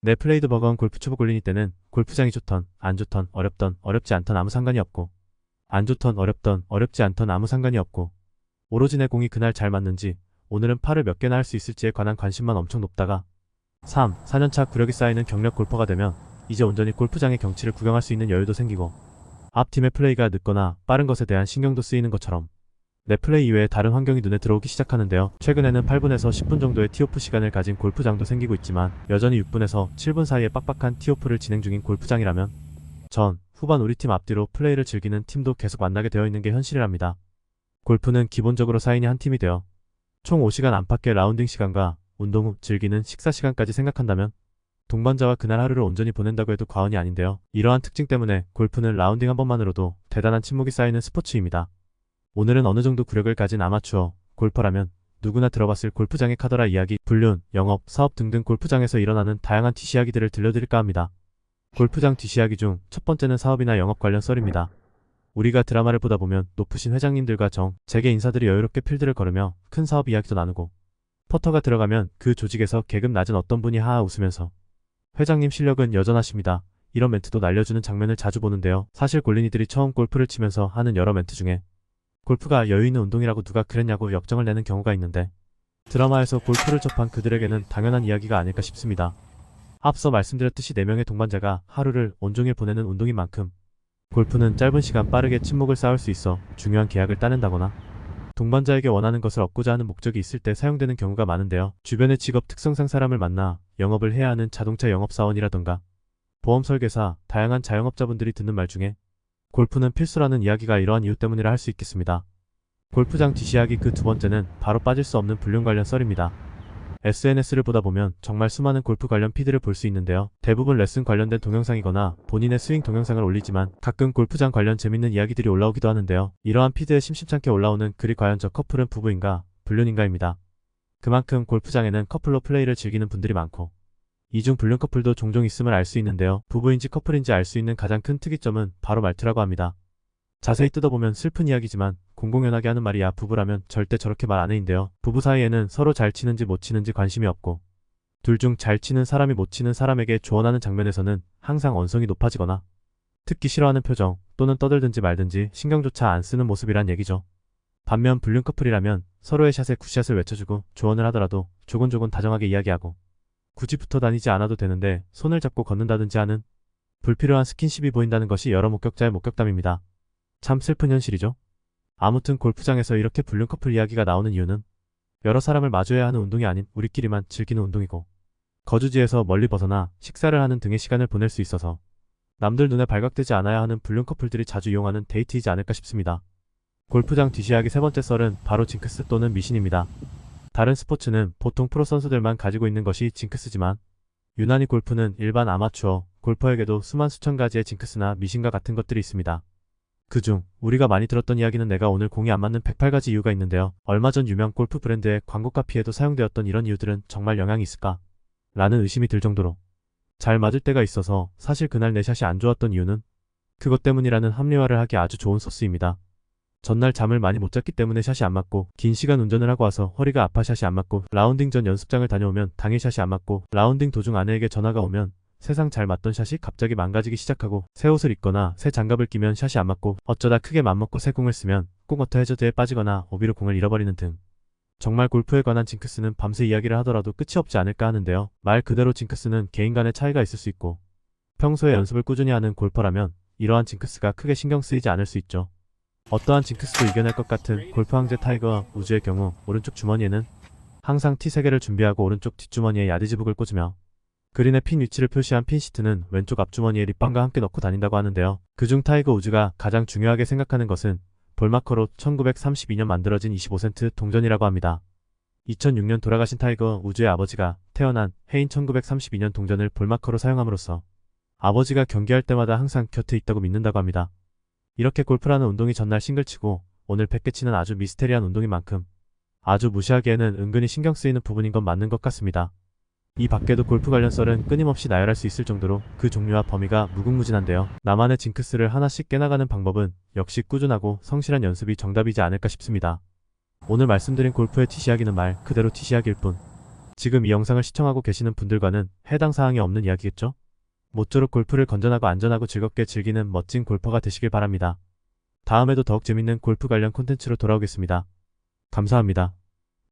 내 플레이드 버거운 골프 초보 골린이 때는 골프장이 좋던, 안 좋던, 어렵던, 어렵지 않던 아무 상관이 없고, 안 좋던, 어렵던, 어렵지 않던 아무 상관이 없고, 오로지 내 공이 그날 잘 맞는지, 오늘은 팔을 몇 개나 할 수 있을지에 관한 관심만 엄청 높다가 3, 4년차 구력이 쌓이는 경력 골퍼가 되면 이제 온전히 골프장의 경치를 구경할 수 있는 여유도 생기고 앞 팀의 플레이가 늦거나 빠른 것에 대한 신경도 쓰이는 것처럼 내 플레이 이외에 다른 환경이 눈에 들어오기 시작하는데요. 최근에는 8분에서 10분 정도의 티오프 시간을 가진 골프장도 생기고 있지만 여전히 6분에서 7분 사이에 빡빡한 티오프를 진행 중인 골프장이라면 전, 후반 우리 팀 앞뒤로 플레이를 즐기는 팀도 계속 만나게 되어 있는 게 현실이랍니다. 골프는 기본적으로 4인이 한 팀이 되어 총 5시간 안팎의 라운딩 시간과 운동 후 즐기는 식사 시간까지 생각한다면 동반자와 그날 하루를 온전히 보낸다고 해도 과언이 아닌데요. 이러한 특징 때문에 골프는 라운딩 한 번만으로도 대단한 친목이 쌓이는 스포츠입니다. 오늘은 어느 정도 구력을 가진 아마추어 골퍼라면 누구나 들어봤을 골프장의 카더라 이야기, 불륜, 영업, 사업 등등 골프장에서 일어나는 다양한 뒷이야기들을 들려드릴까 합니다. 골프장 뒷이야기 중 첫 번째는 사업이나 영업 관련 썰입니다. 우리가 드라마를 보다 보면 높으신 회장님들과 재계 인사들이 여유롭게 필드를 걸으며 큰 사업 이야기도 나누고 퍼터가 들어가면 그 조직에서 계급 낮은 어떤 분이 하하 웃으면서 회장님 실력은 여전하십니다. 이런 멘트도 날려주는 장면을 자주 보는데요. 사실 골린이들이 처음 골프를 치면서 하는 여러 멘트 중에 골프가 여유 있는 운동이라고 누가 그랬냐고 역정을 내는 경우가 있는데 드라마에서 골프를 접한 그들에게는 당연한 이야기가 아닐까 싶습니다. 앞서 말씀드렸듯이 4명의 동반자가 하루를 온종일 보내는 운동인 만큼 골프는 짧은 시간 빠르게 친목을 쌓을 수 있어 중요한 계약을 따낸다거나 동반자에게 원하는 것을 얻고자 하는 목적이 있을 때 사용되는 경우가 많은데요. 주변의 직업 특성상 사람을 만나 영업을 해야 하는 자동차 영업사원이라던가 보험 설계사, 다양한 자영업자분들이 듣는 말 중에 골프는 필수라는 이야기가 이러한 이유 때문이라 할 수 있겠습니다. 골프장 뒷이야기 그 두 번째는 바로 빠질 수 없는 불륜 관련 썰입니다. SNS를 보다 보면 정말 수많은 골프 관련 피드를 볼 수 있는데요. 대부분 레슨 관련된 동영상이거나 본인의 스윙 동영상을 올리지만 가끔 골프장 관련 재밌는 이야기들이 올라오기도 하는데요. 이러한 피드에 심심찮게 올라오는 글이 과연 저 커플은 부부인가 불륜인가입니다. 그만큼 골프장에는 커플로 플레이를 즐기는 분들이 많고 이중 불륜 커플도 종종 있음을 알 수 있는데요. 부부인지 커플인지 알 수 있는 가장 큰 특이점은 바로 말투라고 합니다. 자세히 뜯어보면 슬픈 이야기지만 공공연하게 하는 말이 야 부부라면 절대 저렇게 말 안 해인데요. 부부 사이에는 서로 잘 치는지 못 치는지 관심이 없고 둘 중 잘 치는 사람이 못 치는 사람에게 조언하는 장면에서는 항상 언성이 높아지거나 듣기 싫어하는 표정 또는 떠들든지 말든지 신경조차 안 쓰는 모습이란 얘기죠. 반면 불륜 커플이라면 서로의 샷에 굿샷을 외쳐주고 조언을 하더라도 조곤조곤 다정하게 이야기하고 굳이 붙어 다니지 않아도 되는데 손을 잡고 걷는다든지 하는 불필요한 스킨십이 보인다는 것이 여러 목격자의 목격담입니다. 참 슬픈 현실이죠. 아무튼 골프장에서 이렇게 불륜 커플 이야기가 나오는 이유는 여러 사람을 마주해야 하는 운동이 아닌 우리끼리만 즐기는 운동이고 거주지에서 멀리 벗어나 식사를 하는 등의 시간을 보낼 수 있어서 남들 눈에 발각되지 않아야 하는 불륜 커플들이 자주 이용하는 데이트이지 않을까 싶습니다. 골프장 뒷이야기 세 번째 썰은 바로 징크스 또는 미신입니다. 다른 스포츠는 보통 프로 선수들만 가지고 있는 것이 징크스지만 유난히 골프는 일반 아마추어 골퍼에게도 수만 수천 가지의 징크스나 미신과 같은 것들이 있습니다. 그중 우리가 많이 들었던 이야기는 내가 오늘 공이 안 맞는 108가지 이유가 있는데요. 얼마 전 유명 골프 브랜드의 광고 카피에도 사용되었던 이런 이유들은 정말 영향이 있을까? 라는 의심이 들 정도로 잘 맞을 때가 있어서 사실 그날 내 샷이 안 좋았던 이유는 그것 때문이라는 합리화를 하기 아주 좋은 소스입니다. 전날 잠을 많이 못 잤기 때문에 샷이 안 맞고 긴 시간 운전을 하고 와서 허리가 아파 샷이 안 맞고 라운딩 전 연습장을 다녀오면 당일 샷이 안 맞고 라운딩 도중 아내에게 전화가 오면 세상 잘 맞던 샷이 갑자기 망가지기 시작하고 새 옷을 입거나 새 장갑을 끼면 샷이 안 맞고 어쩌다 크게 맘먹고 새 공을 쓰면 공워터 해저드에 빠지거나 오비로 공을 잃어버리는 등 정말 골프에 관한 징크스는 밤새 이야기를 하더라도 끝이 없지 않을까 하는데요. 말 그대로 징크스는 개인 간의 차이가 있을 수 있고 평소에 연습을 꾸준히 하는 골퍼라면 이러한 징크스가 크게 신경 쓰이지 않을 수 있죠. 어떠한 징크스도 이겨낼 것 같은 골프 황제 타이거 우즈의 경우 오른쪽 주머니에는 항상 티 3개를 준비하고 오른쪽 뒷주머니에 야디즈북을 꽂으며 그린의 핀 위치를 표시한 핀 시트는 왼쪽 앞주머니에 립밤과 함께 넣고 다닌다고 하는데요. 그중 타이거 우즈가 가장 중요하게 생각하는 것은 볼마커로 1932년 만들어진 25센트 동전이라고 합니다. 2006년 돌아가신 타이거 우즈의 아버지가 태어난 해인 1932년 동전을 볼마커로 사용함으로써 아버지가 경기할 때마다 항상 곁에 있다고 믿는다고 합니다. 이렇게 골프라는 운동이 전날 싱글치고 오늘 100개 치는 아주 미스테리한 운동인 만큼 아주 무시하기에는 은근히 신경 쓰이는 부분인 건 맞는 것 같습니다. 이 밖에도 골프 관련 썰은 끊임없이 나열할 수 있을 정도로 그 종류와 범위가 무궁무진한데요. 나만의 징크스를 하나씩 깨나가는 방법은 역시 꾸준하고 성실한 연습이 정답이지 않을까 싶습니다. 오늘 말씀드린 골프의 뒷이야기는 말 그대로 뒷이야기일 뿐 지금 이 영상을 시청하고 계시는 분들과는 해당 사항이 없는 이야기겠죠? 모쪼록 골프를 건전하고 안전하고 즐겁게 즐기는 멋진 골퍼가 되시길 바랍니다. 다음에도 더욱 재밌는 골프 관련 콘텐츠로 돌아오겠습니다. 감사합니다.